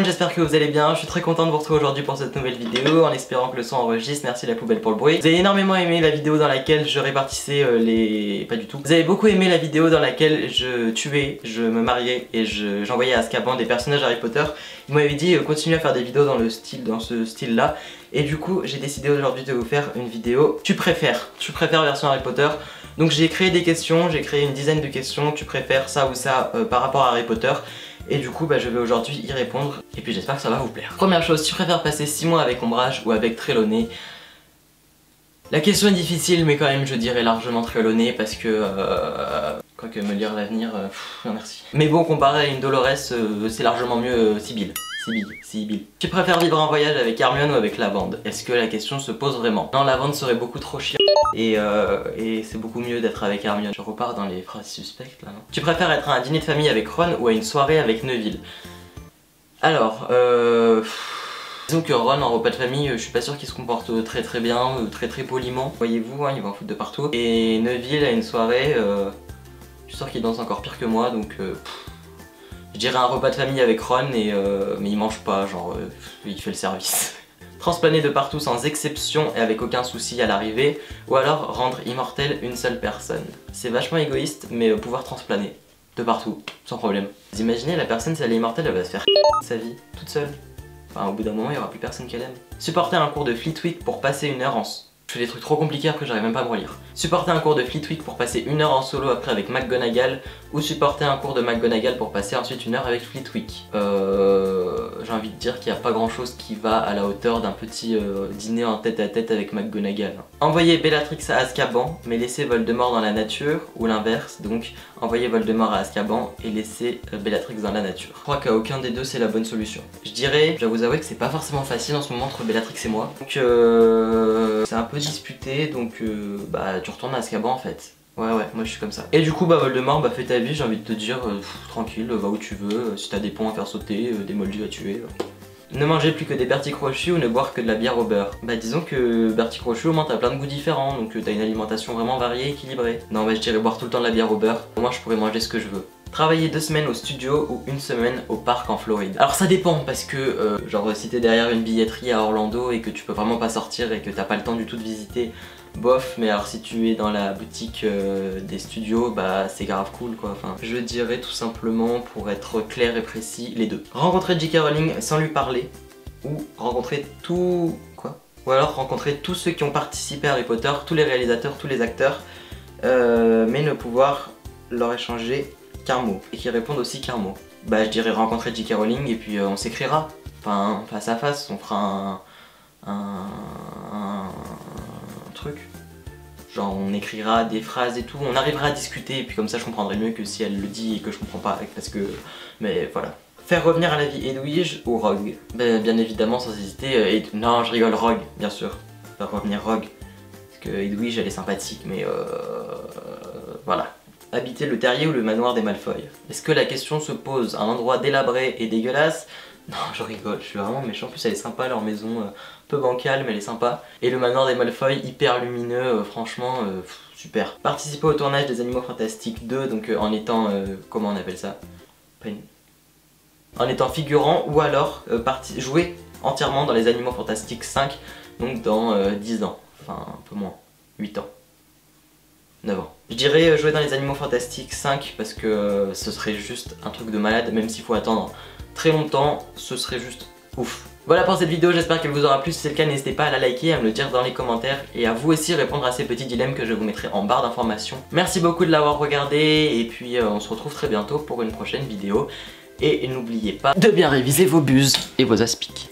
j'espère que vous allez bien. Je suis très content de vous retrouver aujourd'hui pour cette nouvelle vidéo, en espérant que le son enregistre. Merci la poubelle pour le bruit. Vous avez énormément aimé la vidéo dans laquelle je répartissais les... Pas du tout. Vous avez beaucoup aimé la vidéo dans laquelle je tuais, je me mariais et j'envoyais à Azkaban des personnages Harry Potter. Vous m'avez dit continuez à faire des vidéos dans ce style là. Et du coup j'ai décidé aujourd'hui de vous faire une vidéo tu préfères version Harry Potter. Donc j'ai créé des questions, j'ai créé une dizaine de questions, tu préfères ça ou ça par rapport à Harry Potter. Et du coup je vais aujourd'hui y répondre et puis j'espère que ça va vous plaire. Première chose, tu préfères passer 6 mois avec Ombrage ou avec Trelawney? La question est difficile mais quand même je dirais largement Trelawney parce que quoique me lire l'avenir, merci. Mais bon, comparé à une Dolores, c'est largement mieux Sibylle. Sibylle. Tu préfères vivre un voyage avec Hermione ou avec Lavande? Est-ce que la question se pose vraiment? Non, Lavande serait beaucoup trop chiant et c'est beaucoup mieux d'être avec Hermione. Je repars dans les phrases suspectes là, non? Tu préfères être à un dîner de famille avec Ron ou à une soirée avec Neville? Alors, disons que Ron en repas de famille, je suis pas sûr qu'il se comporte très bien, très poliment. Voyez-vous, hein, il va en foutre de partout. Et Neville à une soirée, je suis sûr qu'il danse encore pire que moi, donc je dirais un repas de famille avec Ron, mais il mange pas, genre il fait le service. Transplaner de partout sans exception et avec aucun souci à l'arrivée, ou alors rendre immortel une seule personne. C'est vachement égoïste, mais pouvoir transplaner de partout, sans problème. Vous imaginez, la personne si elle est immortelle, elle va se faire sa vie, toute seule. Enfin, au bout d'un moment, il n'y aura plus personne qu'elle aime. Supporter un cours de Flitwick pour passer 1 heure en... Je fais des trucs trop compliqués après j'arrive même pas à me relire. Supporter un cours de Flitwick pour passer 1 heure en solo après avec McGonagall, ou supporter un cours de McGonagall pour passer ensuite 1 heure avec Flitwick. J'ai envie de dire qu'il n'y a pas grand chose qui va à la hauteur d'un petit dîner en tête à tête avec McGonagall. Envoyer Bellatrix à Azkaban mais laisser Voldemort dans la nature, ou l'inverse, donc envoyer Voldemort à Azkaban et laisser Bellatrix dans la nature. Je crois qu'à aucun des deux c'est la bonne solution. Je dirais, je dois vous avouer que c'est pas forcément facile en ce moment entre Bellatrix et moi. Donc c'est un peu disputé, donc tu retournes à Azkaban en fait. Ouais, moi je suis comme ça. Et du coup Voldemort, fais ta vie, j'ai envie de te dire, tranquille, va où tu veux, si t'as des ponts à faire sauter, des moldus à tuer. Ne manger plus que des Bertie Crochus ou ne boire que de la bière au beurre? Disons que Bertie Crochus au moins t'as plein de goûts différents, donc t'as une alimentation vraiment variée et équilibrée. Non je dirais boire tout le temps de la bière au beurre, au moins je pourrais manger ce que je veux. Travailler 2 semaines au studio ou 1 semaine au parc en Floride? Alors ça dépend parce que genre si t'es derrière une billetterie à Orlando et que tu peux vraiment pas sortir et que t'as pas le temps du tout de visiter, bof, mais alors si tu es dans la boutique des studios, c'est grave cool quoi. Enfin, je dirais tout simplement, pour être clair et précis, les deux. Rencontrer J.K. Rowling sans lui parler, ou rencontrer tout... quoi? Ou alors rencontrer tous ceux qui ont participé à Harry Potter, tous les réalisateurs, tous les acteurs, mais ne pouvoir leur échanger qu'un mot, et qui répondent aussi qu'un mot. Je dirais rencontrer J.K. Rowling et puis on s'écrira, enfin face à face, on fera un truc. Genre on écrira des phrases et tout, on arrivera à discuter et puis comme ça je comprendrai mieux que si elle le dit et que je comprends pas parce que... mais voilà. Faire revenir à la vie Edwige ou Rogue? Bien évidemment sans hésiter, non je rigole, Rogue bien sûr. Faire revenir Rogue. Parce que Edwige elle est sympathique mais voilà. Habiter le terrier ou le manoir des Malfoy? Est-ce que la question se pose un endroit délabré et dégueulasse? Non, je rigole, je suis vraiment méchant. En plus, elle est sympa, leur maison, peu bancale, mais elle est sympa. Et le manoir des Malfoy, hyper lumineux, franchement, super. Participer au tournage des Animaux Fantastiques 2, donc en étant, comment on appelle ça? En étant figurant, ou alors jouer entièrement dans les Animaux Fantastiques 5, donc dans 10 ans. Enfin, un peu moins, 8 ans. 9 ans. Je dirais jouer dans les Animaux Fantastiques 5 parce que ce serait juste un truc de malade, même s'il faut attendre très longtemps, ce serait juste ouf. Voilà pour cette vidéo, j'espère qu'elle vous aura plu. Si c'est le cas, n'hésitez pas à la liker, à me le dire dans les commentaires et à vous aussi répondre à ces petits dilemmes que je vous mettrai en barre d'informations. Merci beaucoup de l'avoir regardé et puis on se retrouve très bientôt pour une prochaine vidéo. Et n'oubliez pas de bien réviser vos buses et vos aspics.